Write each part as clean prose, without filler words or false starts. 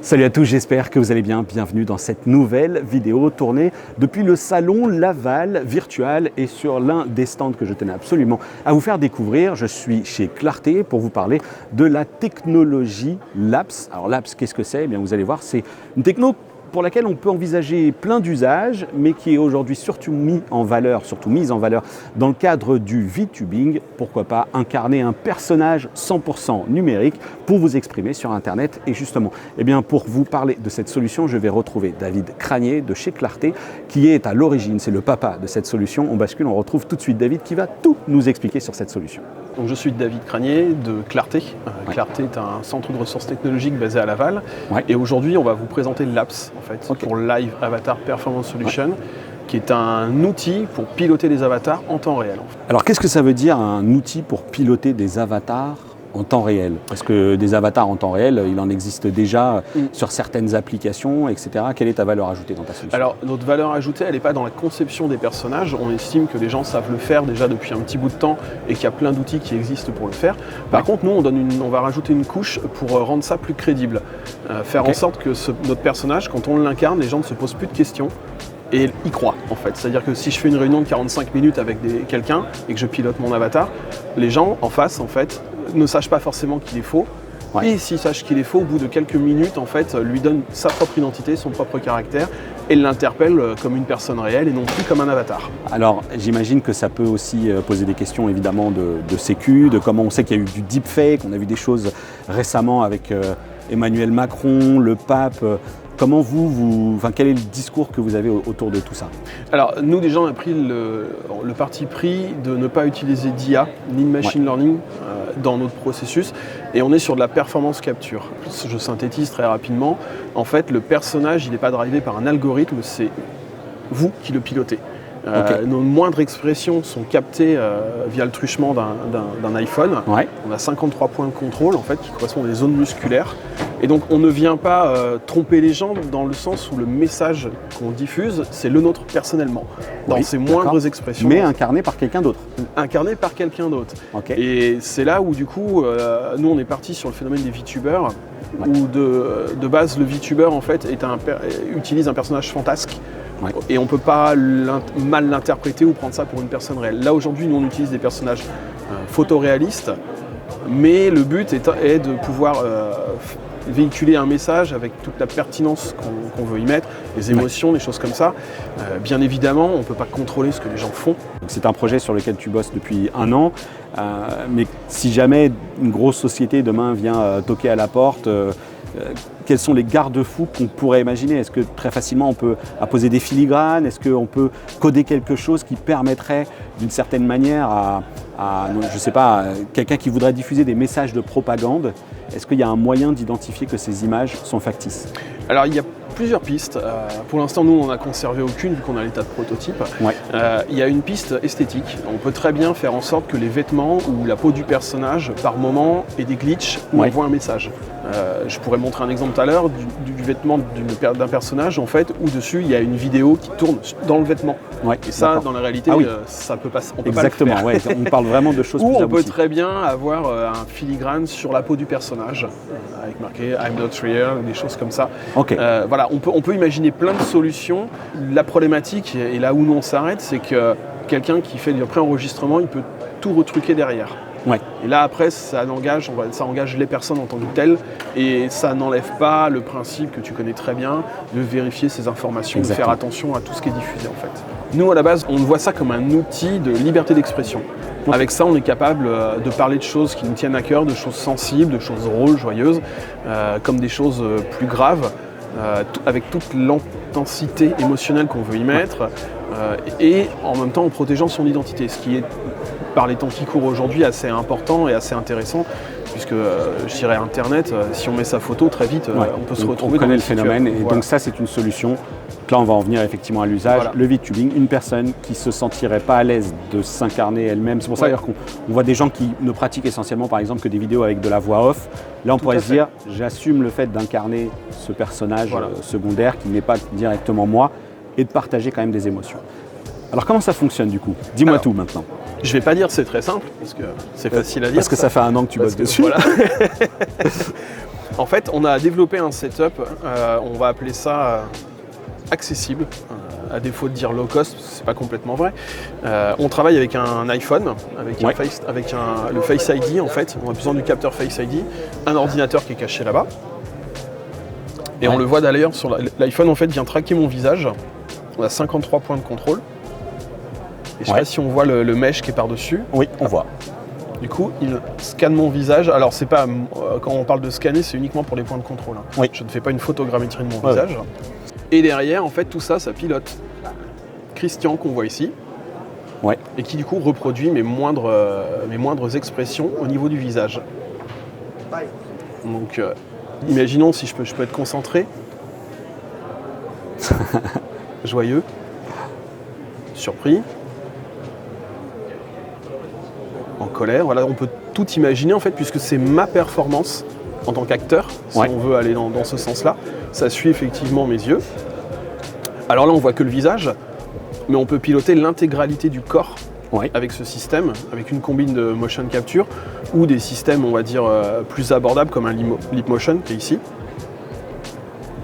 Salut à tous, j'espère que vous allez bien. Bienvenue dans cette nouvelle vidéo tournée depuis le salon Laval Virtual et sur l'un des stands que je tenais absolument à vous faire découvrir. Je suis chez Clarté pour vous parler de la technologie Laps. Alors Laps, qu'est-ce que c'est? Eh bien, vous allez voir, c'est une techno pour laquelle on peut envisager plein d'usages, mais qui est aujourd'hui surtout mise en valeur dans le cadre du VTubing. Pourquoi pas incarner un personnage 100% numérique pour vous exprimer sur Internet. Et justement, eh bien, pour vous parler de cette solution, je vais retrouver David Cranier de chez Clarté, qui est à l'origine, c'est le papa de cette solution. On bascule, on retrouve tout de suite David qui va tout nous expliquer sur cette solution. Donc, je suis David Cranier de Clarté. Clarté est un centre de ressources technologiques basé à Laval. Et aujourd'hui, on va vous présenter Laps, en fait, pour Live Avatar Performance Solution, qui est un outil pour piloter des avatars en temps réel. Alors, qu'est-ce que ça veut dire un outil pour piloter des avatars en temps réel? Parce que des avatars en temps réel, il en existe déjà sur certaines applications, etc. Quelle est ta valeur ajoutée dans ta solution? Alors, notre valeur ajoutée, elle n'est pas dans la conception des personnages. On estime que les gens savent le faire déjà depuis un petit bout de temps et qu'il y a plein d'outils qui existent pour le faire. Par contre, nous, on va rajouter une couche pour rendre ça plus crédible. Faire en sorte que notre personnage, quand on l'incarne, les gens ne se posent plus de questions. Et y croient en fait. C'est-à-dire que si je fais une réunion de 45 minutes avec quelqu'un et que je pilote mon avatar, les gens en face en fait ne sachent pas forcément qu'il est faux. Et s'ils sachent qu'il est faux, au bout de quelques minutes, en fait, lui donne sa propre identité, son propre caractère et l'interpelle comme une personne réelle et non plus comme un avatar. Alors j'imagine que ça peut aussi poser des questions évidemment de sécu, de comment on sait qu'il y a eu du deepfake, on a vu des choses récemment avec Emmanuel Macron, le pape. Comment quel est le discours que vous avez autour de tout ça? Alors nous déjà on a pris le parti pris de ne pas utiliser d'IA ni de machine learning dans notre processus et on est sur de la performance capture. Je synthétise très rapidement. En fait le personnage il n'est pas drivé par un algorithme, c'est vous qui le pilotez. Nos moindres expressions sont captées via le truchement d'un iPhone. On a 53 points de contrôle en fait, qui correspondent à des zones musculaires. Et donc on ne vient pas tromper les gens dans le sens où le message qu'on diffuse, c'est le nôtre personnellement, dans ses moindres expressions. Mais incarné par quelqu'un d'autre. Incarné par quelqu'un d'autre. Et c'est là où du coup, nous on est parti sur le phénomène des VTubers, où de base le VTuber en fait utilise un personnage fantasque. Et on ne peut pas mal l'interpréter ou prendre ça pour une personne réelle. Là aujourd'hui, nous on utilise des personnages photoréalistes, mais le but est de pouvoir véhiculer un message avec toute la pertinence qu'on veut y mettre, les émotions, des choses comme ça. Bien évidemment, on ne peut pas contrôler ce que les gens font. C'est un projet sur lequel tu bosses depuis 1 an, mais si jamais une grosse société demain vient toquer à la porte, quels sont les garde-fous qu'on pourrait imaginer? Est-ce que très facilement on peut apposer des filigranes? Est-ce qu'on peut coder quelque chose qui permettrait d'une certaine manière à je sais pas, quelqu'un qui voudrait diffuser des messages de propagande, est-ce qu'il y a un moyen d'identifier que ces images sont factices? Alors il y a plusieurs pistes. Pour l'instant, nous, on n'en a conservé aucune vu qu'on a l'état de prototype. Il y a une piste esthétique. On peut très bien faire en sorte que les vêtements ou la peau du personnage, par moment, ait des glitches ou envoie un message. Je pourrais montrer un exemple tout à l'heure du vêtement d'un personnage, en fait, où dessus, il y a une vidéo qui tourne dans le vêtement. Et ça, dans la réalité, ça peut pas, on peut Exactement, pas le faire. On parle vraiment de choses ou plus on abouties. peut très bien avoir un filigrane sur la peau du personnage, avec marqué « I'm not real », des choses comme ça. Voilà, on peut imaginer plein de solutions. La problématique, et là où nous on s'arrête, c'est que quelqu'un qui fait du pré-enregistrement, il peut tout retruquer derrière. Et là après, ça engage les personnes en tant que telles et ça n'enlève pas le principe que tu connais très bien de vérifier ces informations, de faire attention à tout ce qui est diffusé en fait. Nous à la base, on voit ça comme un outil de liberté d'expression. Avec ça, on est capable de parler de choses qui nous tiennent à cœur, de choses sensibles, de choses drôles, joyeuses, comme des choses plus graves. Avec toute l'intensité émotionnelle qu'on veut y mettre et en même temps en protégeant son identité, ce qui est par les temps qui courent aujourd'hui assez important et assez intéressant puisque je dirais Internet, si on met sa photo très vite on peut se retrouver on connaît le phénomène et donc ça c'est une solution. Là on va en venir effectivement à l'usage, le VTubing, une personne qui se sentirait pas à l'aise de s'incarner elle-même, c'est pour ça d'ailleurs qu'on voit des gens qui ne pratiquent essentiellement par exemple que des vidéos avec de la voix off. Là on pourrait se dire j'assume le fait d'incarner ce personnage secondaire qui n'est pas directement moi et de partager quand même des émotions. Alors comment ça fonctionne du coup? Dis-moi tout maintenant. Je vais pas dire c'est très simple, parce que c'est facile à dire. Parce que ça fait 1 an que tu bosses dessus. En fait, on a développé un setup, on va appeler ça accessible, à défaut de dire low cost, c'est pas complètement vrai. On travaille avec un iPhone, avec le Face ID en fait. On a besoin du capteur Face ID, un ordinateur qui est caché là-bas. Et on le voit d'ailleurs sur l'iPhone en fait vient traquer mon visage. On a 53 points de contrôle. Et je sais pas si on voit le mesh qui est par-dessus. Oui, on voit. Du coup, il scanne mon visage. Alors, c'est pas quand on parle de scanner, c'est uniquement pour les points de contrôle. Hein. Oui. Je ne fais pas une photogrammétrie de mon visage. Et derrière, en fait, tout ça, ça pilote Christian qu'on voit ici. Et qui du coup reproduit mes moindres expressions au niveau du visage. Donc, imaginons si je peux être concentré, joyeux, surpris. En colère, voilà, on peut tout imaginer en fait puisque c'est ma performance en tant qu'acteur, si on veut aller dans ce sens-là. Ça suit effectivement mes yeux. Alors là on voit que le visage, mais on peut piloter l'intégralité du corps avec ce système, avec une combine de motion capture ou des systèmes on va dire plus abordables comme un Leap Motion qui est ici.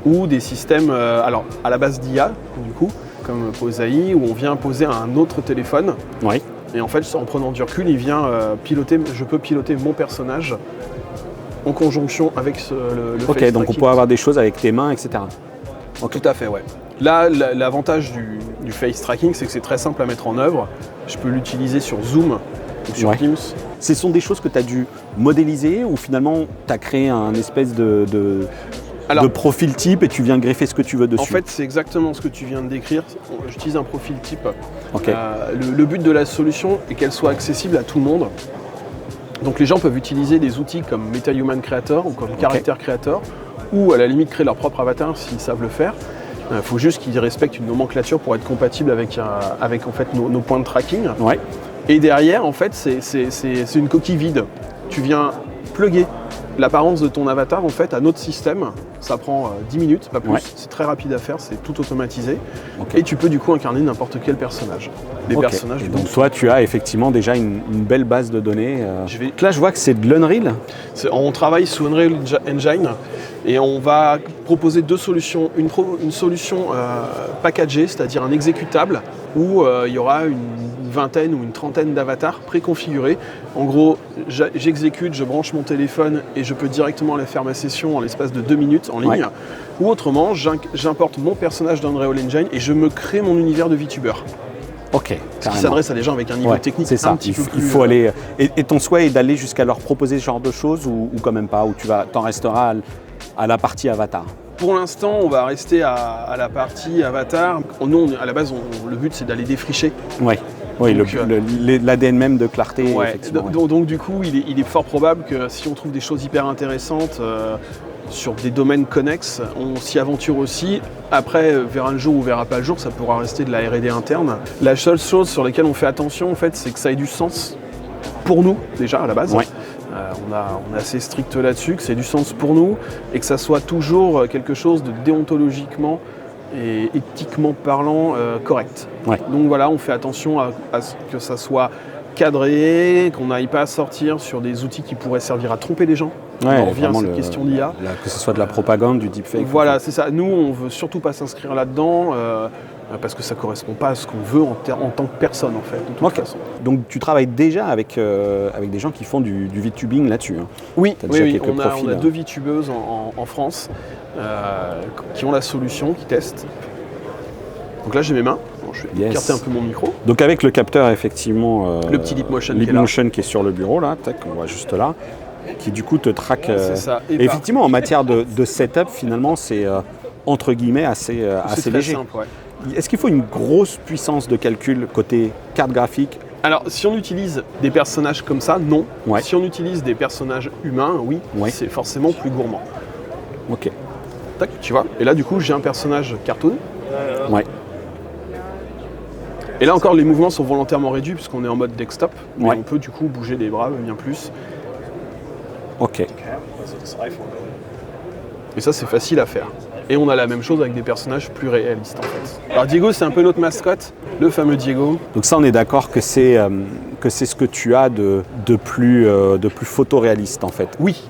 Ou des systèmes alors à la base d'IA du coup, comme Posai, où on vient poser un autre téléphone. Et en fait, en prenant du recul, il vient je peux piloter mon personnage en conjonction avec le face tracking. Donc on peut avoir des choses avec tes mains, etc. Tout à fait, ouais. Là, l'avantage du face tracking, c'est que c'est très simple à mettre en œuvre. Je peux l'utiliser sur Zoom ou sur Teams. Ce sont des choses que tu as dû modéliser ou finalement tu as créé un espèce de profil type et tu viens greffer ce que tu veux dessus? En fait, c'est exactement ce que tu viens de décrire. J'utilise un profil type. Le but de la solution est qu'elle soit accessible à tout le monde. Donc les gens peuvent utiliser des outils comme MetaHuman Creator ou comme Character Creator ou à la limite créer leur propre avatar s'ils savent le faire. Il faut juste qu'ils respectent une nomenclature pour être compatible avec en fait, nos points de tracking. Et derrière, en fait, c'est une coquille vide. Tu viens plugger l'apparence de ton avatar en fait à notre système. Ça prend 10 minutes, pas plus. C'est très rapide à faire, c'est tout automatisé. Et tu peux du coup incarner n'importe quel personnage. Des personnages du Donc toi, tu as effectivement déjà une belle base de données. Là, je vois que c'est de l'Unreal. On travaille sous Unreal Engine et on va proposer deux solutions. Une solution packagée, c'est-à-dire un exécutable où il y aura une vingtaine ou une trentaine d'avatars préconfigurés. En gros, j'exécute, je branche mon téléphone et je peux directement aller faire ma session en l'espace de 2 minutes en ligne. Ou autrement, j'importe mon personnage d'Unreal Engine et je me crée mon univers de VTuber. Ce qui s'adresse à des gens avec un niveau technique un petit peu plus... Il faut aller... Et ton souhait est d'aller jusqu'à leur proposer ce genre de choses ou quand même pas, ou t'en resteras à la partie avatar? Pour l'instant, on va rester à la partie avatar. Nous, à la base, le but, c'est d'aller défricher. L'ADN même de clarté. Effectivement, donc du coup, il est fort probable que si on trouve des choses hyper intéressantes sur des domaines connexes, on s'y aventure aussi. Après, verra le jour ou verra pas le jour, ça pourra rester de la R&D interne. La seule chose sur laquelle on fait attention, en fait, c'est que ça ait du sens pour nous, déjà, à la base. On est assez strict là-dessus, que ça ait du sens pour nous et que ça soit toujours quelque chose de déontologiquement et éthiquement parlant correct. Donc voilà, on fait attention à ce que ça soit cadré, qu'on n'aille pas sortir sur des outils qui pourraient servir à tromper les gens. On revient à cette question d'IA. Que ce soit de la propagande, du deepfake. Voilà, c'est ça. Nous, on ne veut surtout pas s'inscrire là-dedans parce que ça ne correspond pas à ce qu'on veut en tant que personne, en fait, de toute façon. Donc tu travailles déjà avec des gens qui font du VTubing là-dessus. Oui, on a 2 VTubeuses en France qui ont la solution, qui testent. Donc là, j'ai mes mains. Je vais écarter un peu mon micro. Donc avec le capteur, effectivement, le petit Leap Motion qui est sur le bureau, là, on voit juste là, qui du coup te traque. C'est ça. Et effectivement, en matière de setup, finalement, c'est entre guillemets assez léger. Simple, Est-ce qu'il faut une grosse puissance de calcul côté carte graphique? Alors, si on utilise des personnages comme ça, non. Si on utilise des personnages humains, oui. C'est forcément plus gourmand. Tac, tu vois. Et là, du coup, j'ai un personnage cartoon. Et là encore, les mouvements sont volontairement réduits puisqu'on est en mode desktop. Mais on peut du coup bouger les bras bien plus. Et ça, c'est facile à faire. Et on a la même chose avec des personnages plus réalistes en fait. Alors Diego, c'est un peu notre mascotte, le fameux Diego. Donc ça, on est d'accord que c'est ce que tu as de plus photoréaliste en fait. Oui,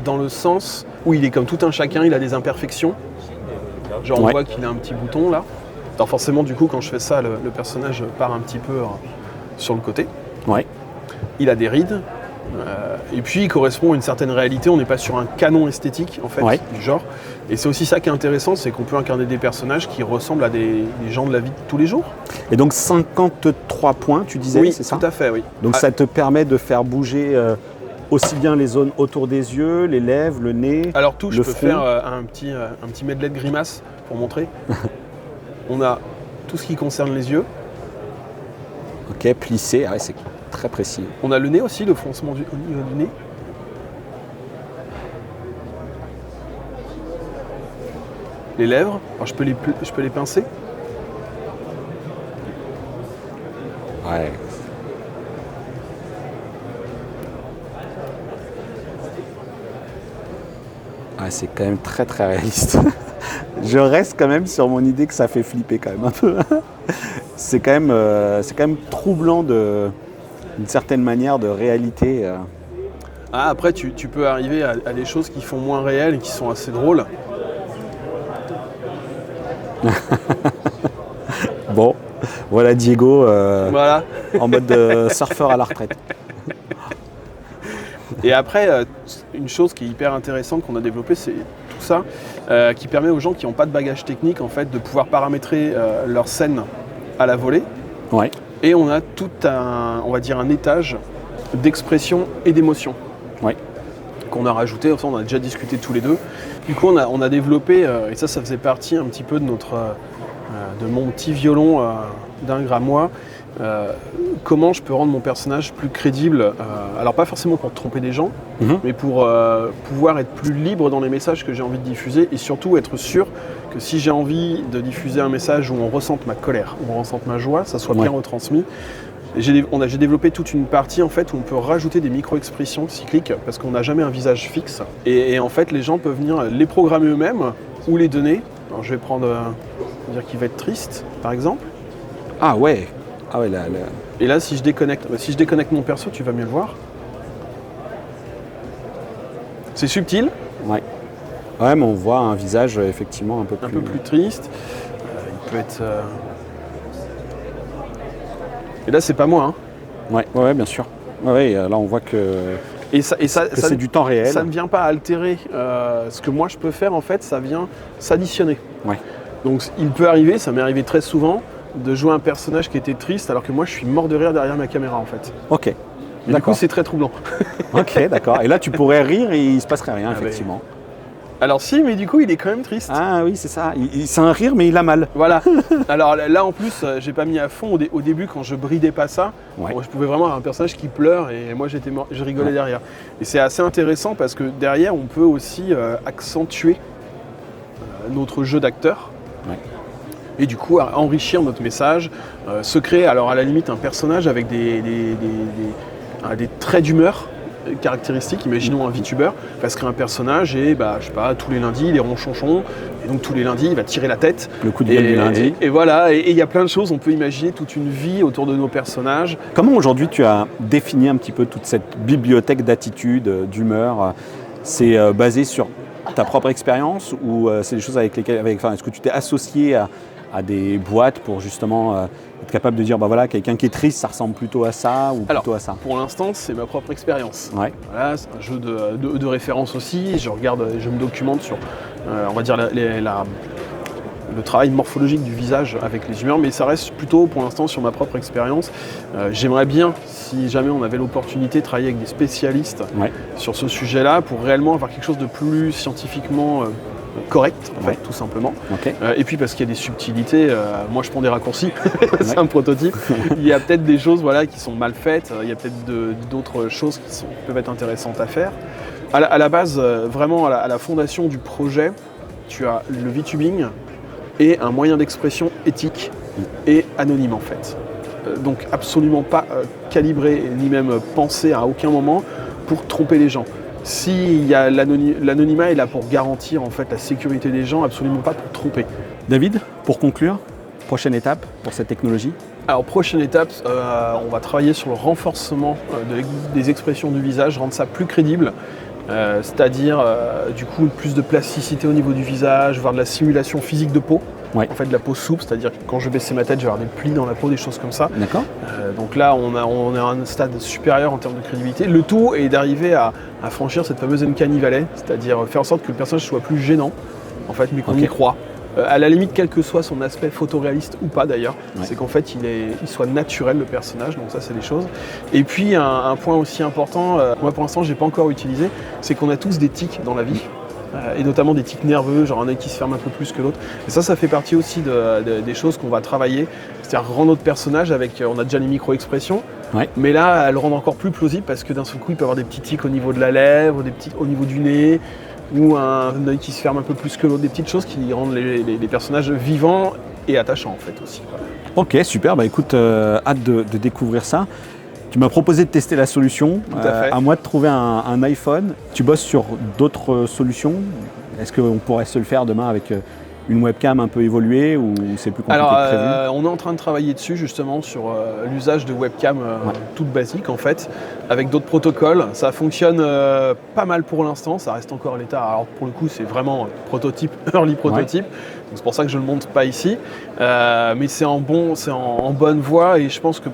dans le sens où il est comme tout un chacun, il a des imperfections. Genre on voit qu'il a un petit bouton là. Alors forcément du coup quand je fais ça, le personnage part un petit peu sur le côté. Ouais. Il a des rides. Et puis il correspond à une certaine réalité, on n'est pas sur un canon esthétique en fait du genre. Et c'est aussi ça qui est intéressant, c'est qu'on peut incarner des personnages qui ressemblent à des gens de la vie de tous les jours. Et donc 53 points, tu disais, oui, c'est ça? Tout à fait, oui. Donc ça te permet de faire bouger aussi bien les zones autour des yeux, les lèvres, le nez, alors tout, je peux front. faire un petit medley de grimaces pour montrer. On a tout ce qui concerne les yeux. Ok, plissé, ah ouais, c'est très précis. On a le nez aussi, le froncement du nez. Les lèvres, alors je peux les pincer. Ouais. Ah, c'est quand même très très réaliste. Je reste quand même sur mon idée que ça fait flipper quand même un peu. C'est quand même troublant d'une certaine manière de réalité. Ah, après, tu peux arriver à des choses qui font moins réelles et qui sont assez drôles. Bon, voilà Diego Voilà. en mode surfeur à la retraite. Et après, une chose qui est hyper intéressante qu'on a développée, c'est tout ça qui permet aux gens qui n'ont pas de bagage technique en fait, de pouvoir paramétrer leur scène à la volée. Ouais. Et on a tout on va dire un étage d'expression et d'émotion. Ouais. Qu'on a rajouté, enfin, on a déjà discuté tous les deux. Du coup, on a développé, et ça faisait partie un petit peu de de mon petit violon d'Ingres à moi, comment je peux rendre mon personnage plus crédible. Alors pas forcément pour tromper des gens, mais pour pouvoir être plus libre dans les messages que j'ai envie de diffuser et surtout être sûr que si j'ai envie de diffuser un message où on ressente ma colère, où on ressente ma joie, ça soit bien retransmis. J'ai développé toute une partie en fait où on peut rajouter des micro-expressions cycliques parce qu'on n'a jamais un visage fixe et en fait les gens peuvent venir les programmer eux-mêmes ou les donner. Alors je vais prendre, dire qu'il va être triste par exemple. Ah ouais. Ah ouais là. Et là si je déconnecte mon perso, tu vas mieux le voir. C'est subtil. Ouais. Ouais, mais on voit un visage effectivement un peu plus triste. Il peut être. Et là, c'est pas moi. Hein. Ouais, bien sûr. Ouais, là, on voit que c'est du temps réel. Ça ne vient pas altérer ce que moi je peux faire. En fait, ça vient s'additionner. Ouais. Donc, il peut arriver, ça m'est arrivé très souvent, de jouer un personnage qui était triste, alors que moi, je suis mort de rire derrière ma caméra, en fait. Ok. Et du coup, c'est très troublant. Ok, d'accord. Et là, tu pourrais rire et il se passerait rien, effectivement. Alors si, mais du coup, il est quand même triste. Ah oui, c'est ça. C'est un rire, mais il a mal. Voilà. Alors là, en plus, j'ai pas mis à fond. Au début, quand je bridais pas ça, je pouvais vraiment avoir un personnage qui pleure et moi, je rigolais derrière. Et c'est assez intéressant parce que derrière, on peut aussi accentuer notre jeu d'acteur. Ouais. Et du coup, enrichir notre message, se créer, alors à la limite, un personnage avec des traits d'humeur caractéristiques. Imaginons un VTuber va se créer un personnage et je sais pas, tous les lundis il est ronchonchon et donc tous les lundis il va tirer la tête. Le coup de gueule du lundi. Et voilà, et il y a plein de choses, on peut imaginer toute une vie autour de nos personnages. Comment aujourd'hui tu as défini un petit peu toute cette bibliothèque d'attitude, d'humeur? C'est basé sur ta propre expérience ou c'est des choses avec lesquelles, est-ce que tu t'es associé à des boîtes pour justement être capable de dire voilà, quelqu'un qui est triste ça ressemble plutôt à ça ou plutôt à ça? Pour l'instant c'est ma propre expérience. Ouais. Voilà, c'est un jeu de référence aussi, je me documente sur on va dire le travail morphologique du visage avec les humeurs, mais ça reste plutôt pour l'instant sur ma propre expérience. J'aimerais bien, si jamais on avait l'opportunité, de travailler avec des spécialistes sur ce sujet-là pour réellement avoir quelque chose de plus scientifiquement correct, en fait, tout simplement. Okay. Et puis parce qu'il y a des subtilités, moi je prends des raccourcis, c'est un prototype. Il y a peut-être des choses qui sont mal faites, il y a peut-être d'autres choses qui peuvent être intéressantes à faire. À la base, vraiment à la fondation du projet, tu as le VTubing et un moyen d'expression éthique et anonyme en fait. Donc absolument pas calibré ni même pensé à aucun moment pour tromper les gens. Si y a l'anonymat est là pour garantir en fait la sécurité des gens, absolument pas pour tromper. David, pour conclure, prochaine étape pour cette technologie? Alors prochaine étape, on va travailler sur le renforcement des expressions du visage, rendre ça plus crédible c'est-à-dire du coup plus de plasticité au niveau du visage, voire de la simulation physique de peau. Ouais. En fait, de la peau souple, c'est-à-dire que quand je baissais ma tête, je vais avoir des plis dans la peau, des choses comme ça. D'accord. Donc là, on est à un stade supérieur en termes de crédibilité. Le tout est d'arriver à franchir cette fameuse uncanny valley, c'est-à-dire faire en sorte que le personnage soit plus gênant, en fait, mais qu'on y croit. À la limite, quel que soit son aspect photoréaliste ou pas d'ailleurs, c'est qu'en fait il soit naturel le personnage, donc ça c'est des choses. Et puis un point aussi important, moi pour l'instant je n'ai pas encore utilisé, c'est qu'on a tous des tics dans la vie. Et notamment des tics nerveux, genre un œil qui se ferme un peu plus que l'autre. Et ça fait partie aussi des choses qu'on va travailler, c'est-à-dire rendre notre personnage avec, on a déjà les micro-expressions, mais là, elles le rendent encore plus plausible parce que d'un seul coup, il peut y avoir des petits tics au niveau de la lèvre, des petits au niveau du nez, ou un œil qui se ferme un peu plus que l'autre, des petites choses qui rendent les personnages vivants et attachants en fait aussi. Ok, super, bah écoute, hâte de découvrir ça. Tu m'as proposé de tester la solution, à moi de trouver un iPhone. Tu bosses sur d'autres solutions. Est-ce qu'on pourrait se le faire demain avec une webcam un peu évoluée ou c'est plus compliqué que prévu? On est en train de travailler dessus justement sur l'usage de webcam toute basique en fait, avec d'autres protocoles. Ça fonctionne pas mal pour l'instant, ça reste encore à l'état. Alors pour le coup c'est vraiment prototype, early prototype, donc c'est pour ça que je ne le montre pas ici. Mais c'est en bonne voie et je pense que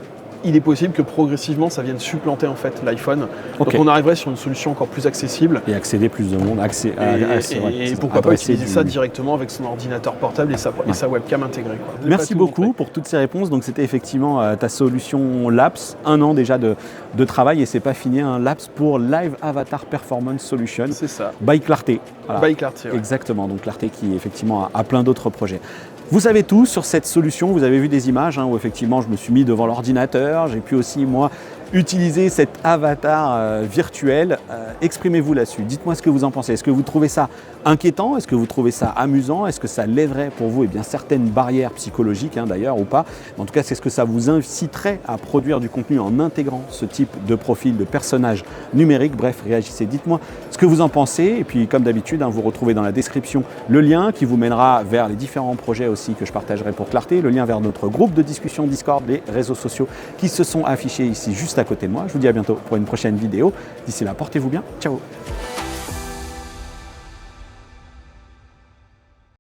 il est possible que progressivement ça vienne supplanter en fait l'iPhone. Donc on arriverait sur une solution encore plus accessible. Et accéder plus de monde, et pourquoi pas utiliser ça directement avec son ordinateur portable et sa webcam intégrée. Merci beaucoup pour toutes ces réponses. Donc c'était effectivement ta solution Laps, 1 an déjà de travail et c'est pas fini, un Laps pour Live Avatar Performance Solution. C'est ça. By Clarté. Voilà. By Clarté, ouais. Exactement, donc Clarté qui effectivement a plein d'autres projets. Vous savez tout sur cette solution, vous avez vu des images où effectivement je me suis mis devant l'ordinateur, j'ai pu aussi moi utiliser cet avatar virtuel. Exprimez-vous là-dessus, dites-moi ce que vous en pensez. Est-ce que vous trouvez ça inquiétant? Est-ce que vous trouvez ça amusant? Est-ce que ça lèverait pour vous certaines barrières psychologiques d'ailleurs ou pas? En tout cas, est-ce que ça vous inciterait à produire du contenu en intégrant ce type de profil de personnage numérique? Bref, réagissez, dites-moi ce que vous en pensez. Et puis comme d'habitude, vous retrouvez dans la description le lien qui vous mènera vers les différents projets aussi que je partagerai pour Clarté, le lien vers notre groupe de discussion Discord, les réseaux sociaux qui se sont affichés ici juste à côté de moi. Je vous dis à bientôt pour une prochaine vidéo. D'ici là, portez-vous bien. Ciao.